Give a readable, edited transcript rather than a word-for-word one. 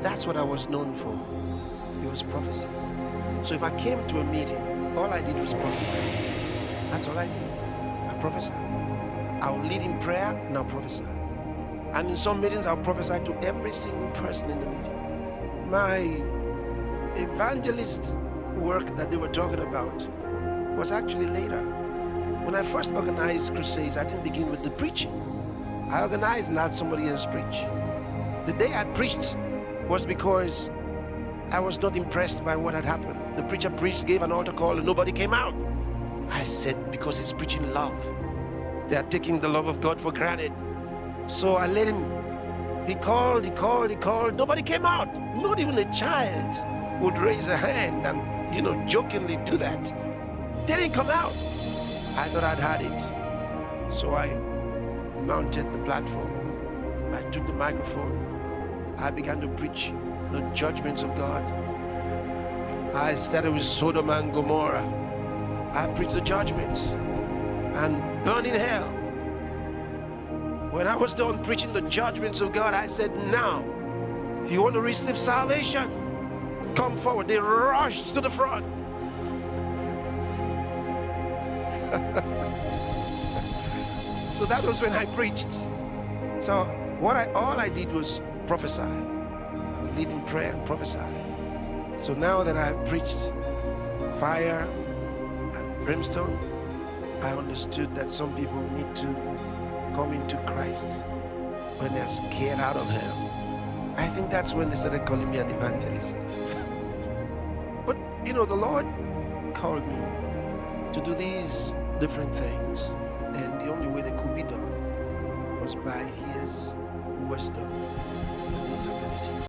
That's what I was known for. It was prophecy. So if I came to a meeting, all I did was prophesy. That's all I did. I prophesied. I'll lead in prayer and I'll prophesy. And in some meetings, I'll prophesy to every single person in the meeting. My evangelist work that they were talking about was actually later. When I first organized crusades, I didn't begin with the preaching. I organized and had somebody else preach. The day I preached was because I was not impressed by what had happened. The preacher preached, gave an altar call, and nobody came out. I said, because he's preaching love. They are taking the love of God for granted. So I let him. He called. Nobody came out. Not even a child would raise a hand and, jokingly do that. They didn't come out. I thought I'd had it. So I mounted the platform. I took the microphone. I began to preach the judgments of God. I started with Sodom and Gomorrah. I preached the judgments and burning hell. When I was done preaching the judgments of God, I said, now, if you want to receive salvation, come forward. They rushed to the front. So that was when I preached. So all I did was prophesy. I would lead in prayer and prophesy. So now that I preached fire and brimstone, I understood that some people need to come into Christ when they're scared out of hell. I think that's when they started calling me an evangelist. But the Lord called me to do these different things, and the only way they could be done was by his wisdom and his ability.